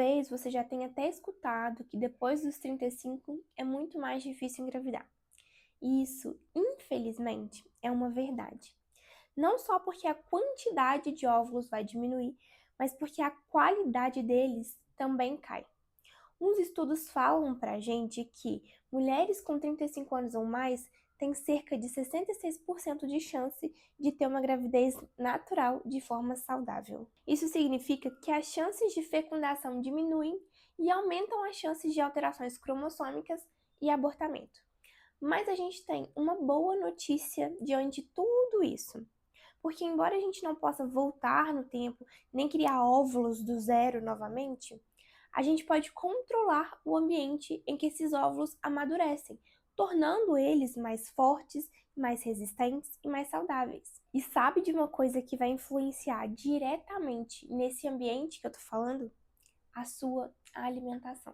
Talvez você já tenha até escutado que depois dos 35 é muito mais difícil engravidar. E isso, infelizmente, é uma verdade. Não só porque a quantidade de óvulos vai diminuir, mas porque a qualidade deles também cai. Uns estudos falam pra gente que mulheres com 35 anos ou mais têm cerca de 66% de chance de ter uma gravidez natural de forma saudável. Isso significa que as chances de fecundação diminuem e aumentam as chances de alterações cromossômicas e abortamento. Mas a gente tem uma boa notícia diante de tudo isso. Porque embora a gente não possa voltar no tempo, nem criar óvulos do zero novamente, a gente pode controlar o ambiente em que esses óvulos amadurecem, tornando eles mais fortes, mais resistentes e mais saudáveis. E sabe de uma coisa que vai influenciar diretamente nesse ambiente que eu tô falando? A sua alimentação,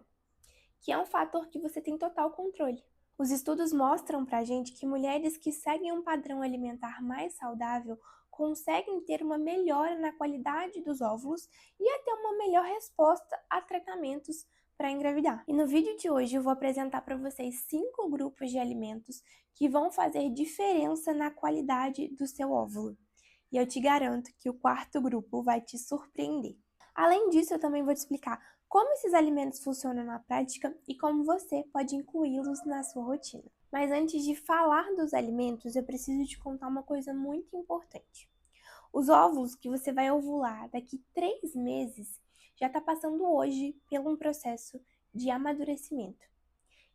que é um fator que você tem total controle. Os estudos mostram pra gente que mulheres que seguem um padrão alimentar mais saudável conseguem ter uma melhora na qualidade dos óvulos e até uma melhor resposta a tratamentos para engravidar. E no vídeo de hoje eu vou apresentar para vocês 5 grupos de alimentos que vão fazer diferença na qualidade do seu óvulo. E eu te garanto que o quarto grupo vai te surpreender. Além disso, eu também vou te explicar como esses alimentos funcionam na prática e como você pode incluí-los na sua rotina. Mas antes de falar dos alimentos, eu preciso te contar uma coisa muito importante. Os óvulos que você vai ovular daqui 3 meses já está passando hoje por um processo de amadurecimento.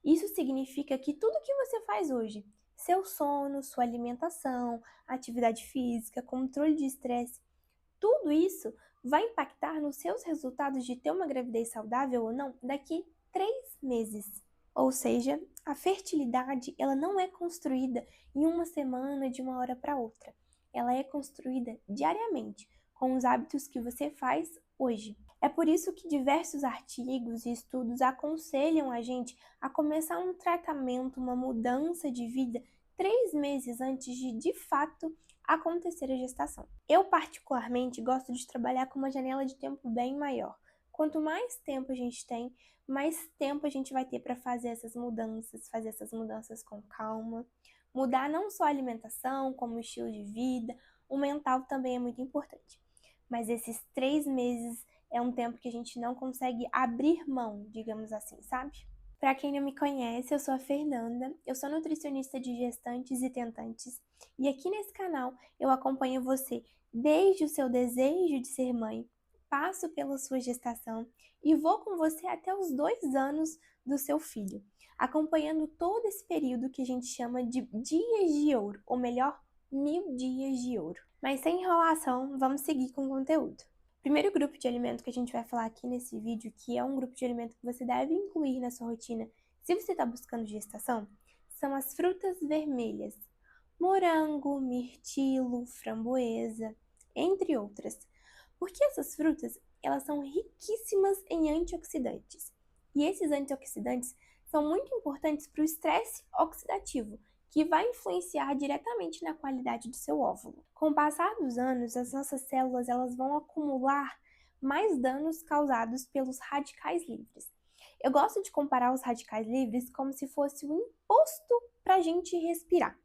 Isso significa que tudo que você faz hoje, seu sono, sua alimentação, atividade física, controle de estresse, tudo isso vai impactar nos seus resultados de ter uma gravidez saudável ou não daqui 3 meses. Ou seja, a fertilidade ela não é construída em uma semana, de uma hora para outra. Ela é construída diariamente, com os hábitos que você faz hoje. É por isso que diversos artigos e estudos aconselham a gente a começar um tratamento, uma mudança de vida 3 meses antes de fato, acontecer a gestação. Eu, particularmente, gosto de trabalhar com uma janela de tempo bem maior. Quanto mais tempo a gente tem, mais tempo a gente vai ter para fazer essas mudanças com calma. Mudar não só a alimentação, como o estilo de vida, o mental também é muito importante. Mas esses 3 meses é um tempo que a gente não consegue abrir mão, digamos assim, sabe? Para quem não me conhece, eu sou a Fernanda, eu sou nutricionista de gestantes e tentantes, e aqui nesse canal eu acompanho você desde o seu desejo de ser mãe, passo pela sua gestação e vou com você até os 2 anos do seu filho, acompanhando todo esse período que a gente chama de dias de ouro, ou melhor, 1000 dias de ouro. Mas sem enrolação, vamos seguir com o conteúdo. Primeiro grupo de alimento que a gente vai falar aqui nesse vídeo, que é um grupo de alimento que você deve incluir na sua rotina se você está buscando gestação, são as frutas vermelhas. Morango, mirtilo, framboesa, entre outras. Porque essas frutas, elas são riquíssimas em antioxidantes. E esses antioxidantes são muito importantes para o estresse oxidativo, que vai influenciar diretamente na qualidade do seu óvulo. Com o passar dos anos, as nossas células elas vão acumular mais danos causados pelos radicais livres. Eu gosto de comparar os radicais livres como se fosse um imposto para a gente respirar.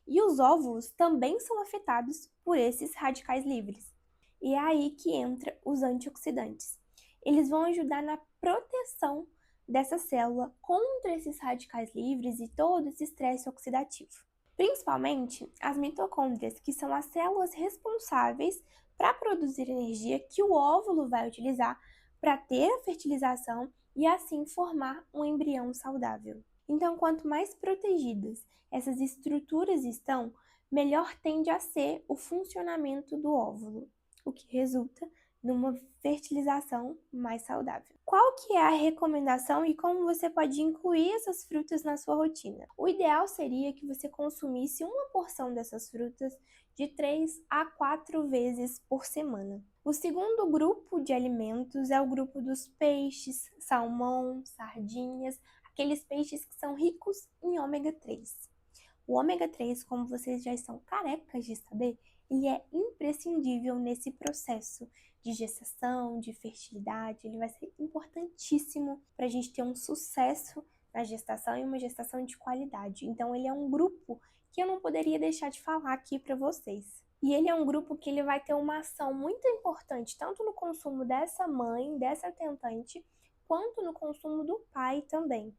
E os óvulos também são afetados por esses radicais livres. E é aí que entra os antioxidantes. Eles vão ajudar na proteção dessa célula contra esses radicais livres e todo esse estresse oxidativo. Principalmente as mitocôndrias, que são as células responsáveis para produzir energia que o óvulo vai utilizar para ter a fertilização e assim formar um embrião saudável. Então, quanto mais protegidas essas estruturas estão, melhor tende a ser o funcionamento do óvulo, o que resulta numa fertilização mais saudável. Qual que é a recomendação e como você pode incluir essas frutas na sua rotina? O ideal seria que você consumisse uma porção dessas frutas de 3 a 4 vezes por semana. O segundo grupo de alimentos é o grupo dos peixes, salmão, sardinhas, aqueles peixes que são ricos em ômega 3. O ômega 3, como vocês já estão carecas de saber, ele é imprescindível nesse processo de gestação, de fertilidade, ele vai ser importantíssimo para a gente ter um sucesso na gestação e uma gestação de qualidade. Então, ele é um grupo que eu não poderia deixar de falar aqui para vocês. E ele é um grupo que ele vai ter uma ação muito importante, tanto no consumo dessa mãe, dessa tentante, quanto no consumo do pai também.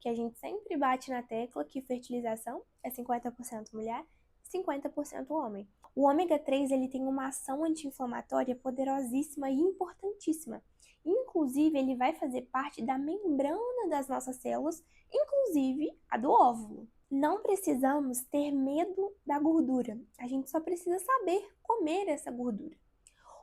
Que a gente sempre bate na tecla que fertilização é 50% mulher, 50% homem. O ômega 3 ele tem uma ação anti-inflamatória poderosíssima e importantíssima. Inclusive, ele vai fazer parte da membrana das nossas células, inclusive a do óvulo. Não precisamos ter medo da gordura, a gente só precisa saber comer essa gordura.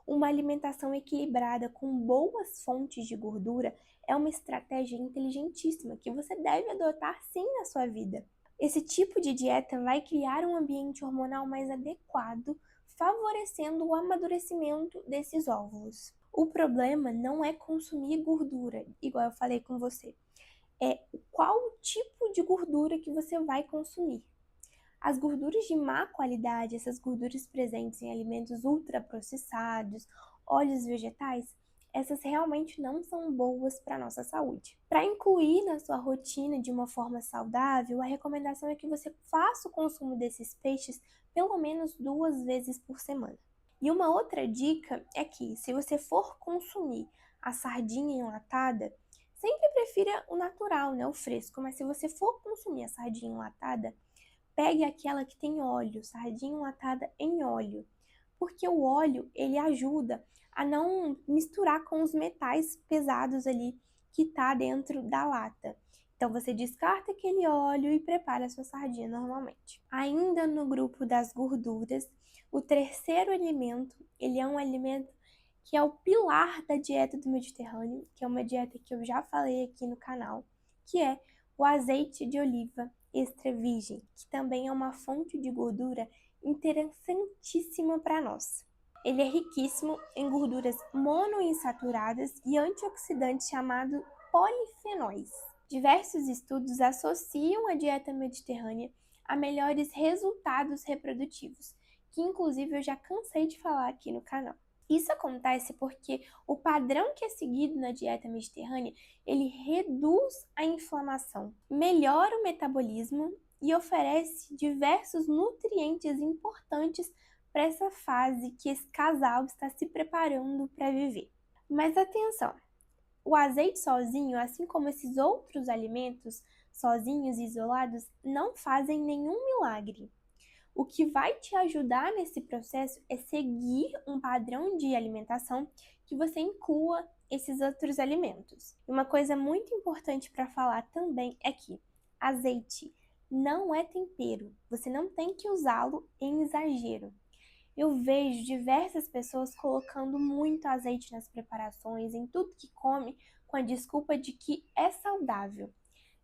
Uma alimentação equilibrada com boas fontes de gordura é uma estratégia inteligentíssima que você deve adotar sim na sua vida. Esse tipo de dieta vai criar um ambiente hormonal mais adequado, favorecendo o amadurecimento desses óvulos. O problema não é consumir gordura, igual eu falei com você, é qual tipo de gordura que você vai consumir. As gorduras de má qualidade, essas gorduras presentes em alimentos ultraprocessados, óleos vegetais, essas realmente não são boas para a nossa saúde. Para incluir na sua rotina de uma forma saudável, a recomendação é que você faça o consumo desses peixes pelo menos 2 vezes por semana. E uma outra dica é que, se você for consumir a sardinha enlatada, sempre prefira o natural, né, o fresco, mas se você for consumir a sardinha enlatada, pegue aquela que tem óleo, sardinha enlatada em óleo, porque o óleo ele ajuda a não misturar com os metais pesados ali que tá dentro da lata. Então você descarta aquele óleo e prepara a sua sardinha normalmente. Ainda no grupo das gorduras, o terceiro alimento, ele é um alimento que é o pilar da dieta do Mediterrâneo, que é uma dieta que eu já falei aqui no canal, que é o azeite de oliva extra virgem, que também é uma fonte de gordura interessantíssima para nós. Ele é riquíssimo em gorduras monoinsaturadas e antioxidantes chamados polifenóis. Diversos estudos associam a dieta mediterrânea a melhores resultados reprodutivos, que inclusive eu já cansei de falar aqui no canal. Isso acontece porque o padrão que é seguido na dieta mediterrânea, ele reduz a inflamação, melhora o metabolismo e oferece diversos nutrientes importantes para essa fase que esse casal está se preparando para viver. Mas atenção, o azeite sozinho, assim como esses outros alimentos sozinhos e isolados, não fazem nenhum milagre. O que vai te ajudar nesse processo é seguir um padrão de alimentação que você inclua esses outros alimentos. E uma coisa muito importante para falar também é que azeite não é tempero, você não tem que usá-lo em exagero. Eu vejo diversas pessoas colocando muito azeite nas preparações, em tudo que come, com a desculpa de que é saudável,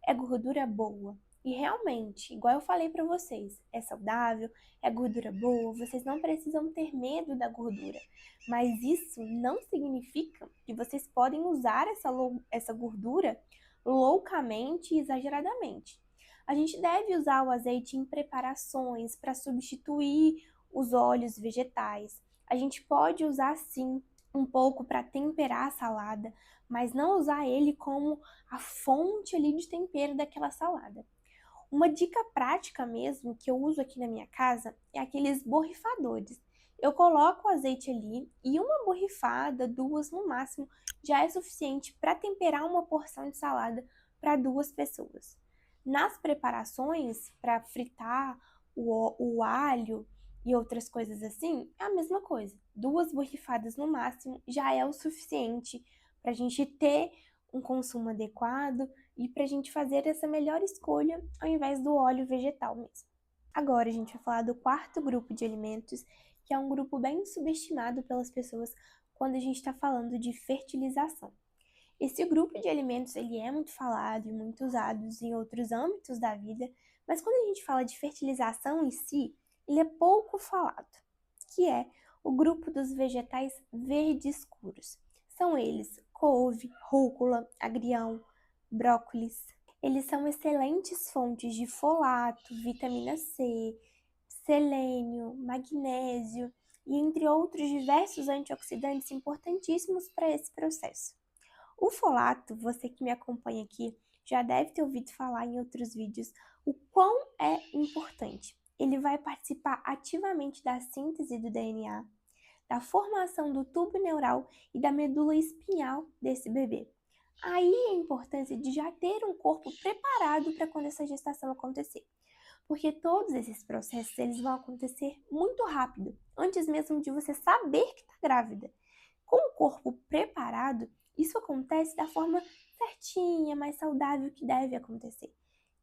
é gordura boa. E realmente, igual eu falei para vocês, é saudável, é gordura boa, vocês não precisam ter medo da gordura. Mas isso não significa que vocês podem usar essa gordura loucamente e exageradamente. A gente deve usar o azeite em preparações para substituir os óleos vegetais. A gente pode usar sim um pouco para temperar a salada, mas não usar ele como a fonte ali de tempero daquela salada. Uma dica prática mesmo que eu uso aqui na minha casa é aqueles borrifadores. Eu coloco o azeite ali e uma borrifada, 2 no máximo, já é suficiente para temperar uma porção de salada para 2 pessoas. Nas preparações, para fritar o alho e outras coisas assim, é a mesma coisa. 2 borrifadas no máximo já é o suficiente para a gente ter um consumo adequado e para a gente fazer essa melhor escolha ao invés do óleo vegetal mesmo. Agora a gente vai falar do quarto grupo de alimentos, que é um grupo bem subestimado pelas pessoas quando a gente está falando de fertilização. Esse grupo de alimentos ele é muito falado e muito usado em outros âmbitos da vida, mas quando a gente fala de fertilização em si, ele é pouco falado, que é o grupo dos vegetais verdes escuros. São eles couve, rúcula, agrião, brócolis. Eles são excelentes fontes de folato, vitamina C, selênio, magnésio e entre outros diversos antioxidantes importantíssimos para esse processo. O folato, você que me acompanha aqui, já deve ter ouvido falar em outros vídeos o quão é importante. Ele vai participar ativamente da síntese do DNA, da formação do tubo neural e da medula espinhal desse bebê. Aí a importância de já ter um corpo preparado para quando essa gestação acontecer. Porque todos esses processos eles vão acontecer muito rápido, antes mesmo de você saber que está grávida. Com o corpo preparado, isso acontece da forma certinha, mais saudável que deve acontecer.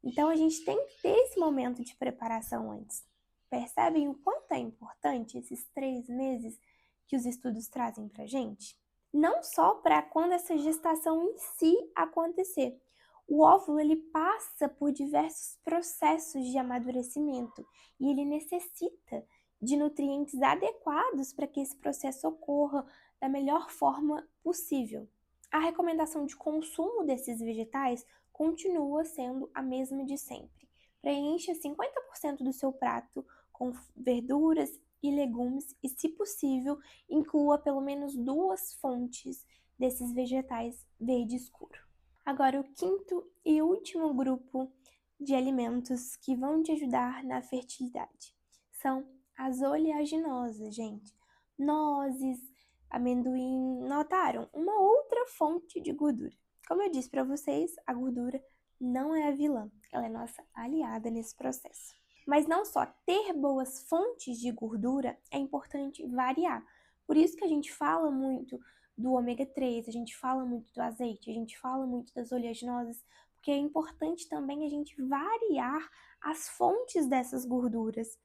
Então a gente tem que ter esse momento de preparação antes. Percebem o quanto é importante esses 3 meses que os estudos trazem para a gente? Não só para quando essa gestação em si acontecer. O óvulo ele passa por diversos processos de amadurecimento e ele necessita de nutrientes adequados para que esse processo ocorra da melhor forma possível. A recomendação de consumo desses vegetais continua sendo a mesma de sempre. Preencha 50% do seu prato com verduras e legumes e, se possível, inclua pelo menos 2 fontes desses vegetais verde escuro. Agora, o quinto e último grupo de alimentos que vão te ajudar na fertilidade são as oleaginosas, gente. Nozes, amendoim, notaram? Uma outra fonte de gordura. Como eu disse para vocês, a gordura não é a vilã, ela é nossa aliada nesse processo. Mas não só ter boas fontes de gordura, é importante variar. Por isso que a gente fala muito do ômega 3, a gente fala muito do azeite, a gente fala muito das oleaginosas, porque é importante também a gente variar as fontes dessas gorduras,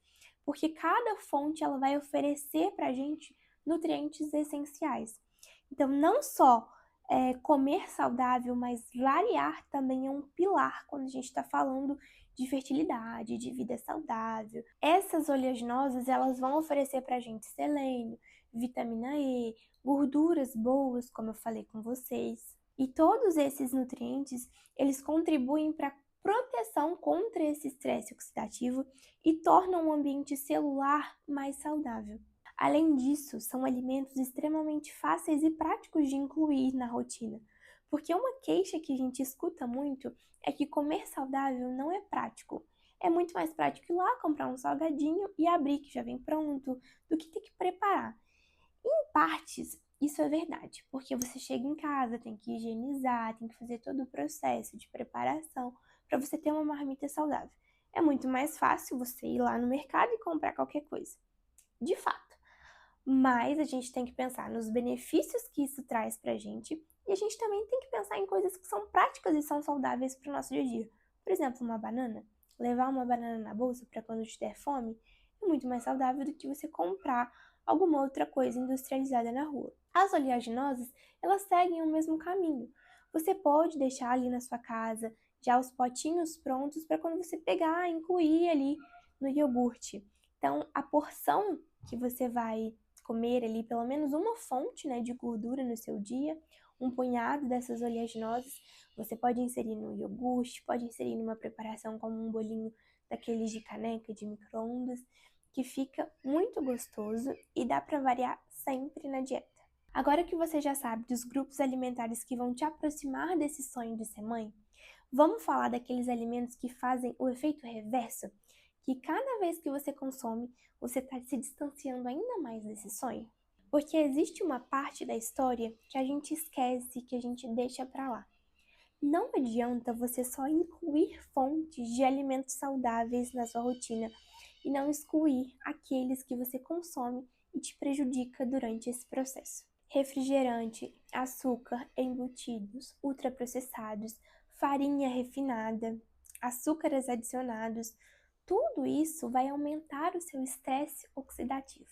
porque cada fonte ela vai oferecer para a gente nutrientes essenciais. Então, não só comer saudável, mas variar também é um pilar quando a gente está falando de fertilidade, de vida saudável. Essas oleaginosas, elas vão oferecer para a gente selênio, vitamina E, gorduras boas, como eu falei com vocês. E todos esses nutrientes, eles contribuem para a proteção contra esse estresse oxidativo e tornam o ambiente celular mais saudável. Além disso, são alimentos extremamente fáceis e práticos de incluir na rotina, porque uma queixa que a gente escuta muito é que comer saudável não é prático. É muito mais prático ir lá comprar um salgadinho e abrir, que já vem pronto, do que ter que preparar. Em partes, isso é verdade, porque você chega em casa, tem que higienizar, tem que fazer todo o processo de preparação para você ter uma marmita saudável. É muito mais fácil você ir lá no mercado e comprar qualquer coisa. De fato. Mas a gente tem que pensar nos benefícios que isso traz pra gente e a gente também tem que pensar em coisas que são práticas e são saudáveis para o nosso dia a dia. Por exemplo, uma banana. Levar uma banana na bolsa para quando te der fome é muito mais saudável do que você comprar alguma outra coisa industrializada na rua. As oleaginosas, elas seguem o mesmo caminho. Você pode deixar ali na sua casa já os potinhos prontos para quando você pegar e incluir ali no iogurte. Então, a porção que você vai comer ali pelo menos uma fonte, né, de gordura no seu dia, um punhado dessas oleaginosas, você pode inserir no iogurte, pode inserir numa preparação como um bolinho daqueles de caneca de micro-ondas, que fica muito gostoso e dá para variar sempre na dieta. Agora que você já sabe dos grupos alimentares que vão te aproximar desse sonho de ser mãe, vamos falar daqueles alimentos que fazem o efeito reverso? Que cada vez que você consome, você está se distanciando ainda mais desse sonho? Porque existe uma parte da história que a gente esquece, que a gente deixa para lá. Não adianta você só incluir fontes de alimentos saudáveis na sua rotina e não excluir aqueles que você consome e te prejudica durante esse processo. Refrigerante, açúcar, embutidos, ultraprocessados, farinha refinada, açúcares adicionados, tudo isso vai aumentar o seu estresse oxidativo.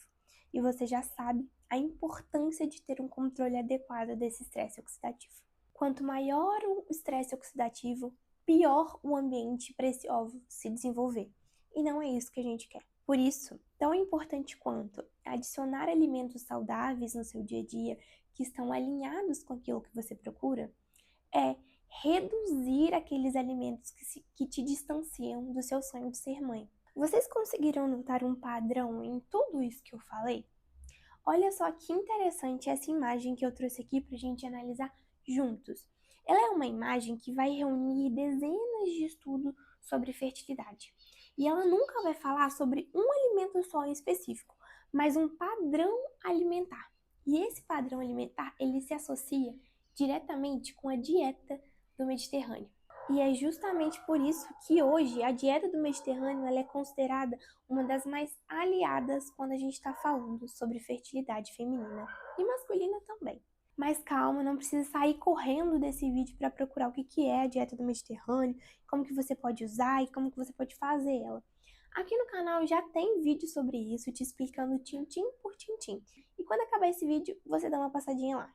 E você já sabe a importância de ter um controle adequado desse estresse oxidativo. Quanto maior o estresse oxidativo, pior o ambiente para esse óvulo se desenvolver. E não é isso que a gente quer. Por isso, tão importante quanto adicionar alimentos saudáveis no seu dia a dia, que estão alinhados com aquilo que você procura, é reduzir aqueles alimentos que te distanciam do seu sonho de ser mãe. Vocês conseguiram notar um padrão em tudo isso que eu falei? Olha só que interessante essa imagem que eu trouxe aqui para a gente analisar juntos. Ela é uma imagem que vai reunir dezenas de estudos sobre fertilidade. E ela nunca vai falar sobre um alimento só em específico, mas um padrão alimentar. E esse padrão alimentar, ele se associa diretamente com a dieta do Mediterrâneo. E é justamente por isso que hoje a dieta do Mediterrâneo ela é considerada uma das mais aliadas quando a gente está falando sobre fertilidade feminina e masculina também. Mas calma, não precisa sair correndo desse vídeo para procurar o que é a dieta do Mediterrâneo, como que você pode usar e como que você pode fazer ela. Aqui no canal já tem vídeo sobre isso, te explicando tintim por tintim. E quando acabar esse vídeo, você dá uma passadinha lá.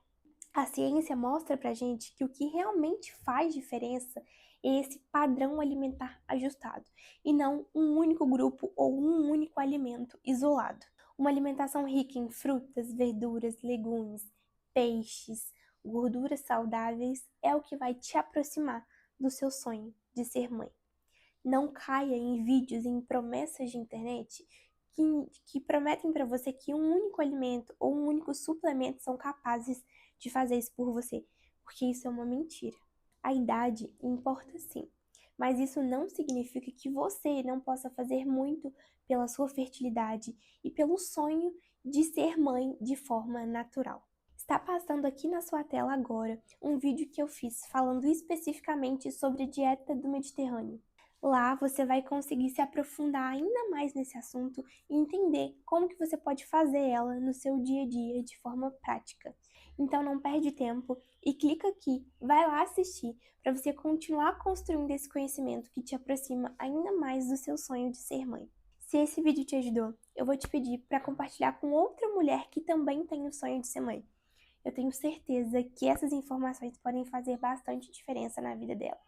A ciência mostra pra gente que o que realmente faz diferença é esse padrão alimentar ajustado, e não um único grupo ou um único alimento isolado. Uma alimentação rica em frutas, verduras, legumes, peixes, gorduras saudáveis é o que vai te aproximar do seu sonho de ser mãe. Não caia em vídeos, em promessas de internet que prometem para você que um único alimento ou um único suplemento são capazes de fazer isso por você, porque isso é uma mentira. A idade importa sim, mas isso não significa que você não possa fazer muito pela sua fertilidade e pelo sonho de ser mãe de forma natural. Está passando aqui na sua tela agora um vídeo que eu fiz falando especificamente sobre a dieta do Mediterrâneo. Lá você vai conseguir se aprofundar ainda mais nesse assunto e entender como que você pode fazer ela no seu dia a dia de forma prática. Então não perde tempo e clica aqui, vai lá assistir para você continuar construindo esse conhecimento que te aproxima ainda mais do seu sonho de ser mãe. Se esse vídeo te ajudou, eu vou te pedir para compartilhar com outra mulher que também tem o sonho de ser mãe. Eu tenho certeza que essas informações podem fazer bastante diferença na vida dela.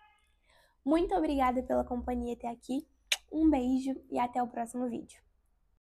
Muito obrigada pela companhia até aqui, um beijo e até o próximo vídeo.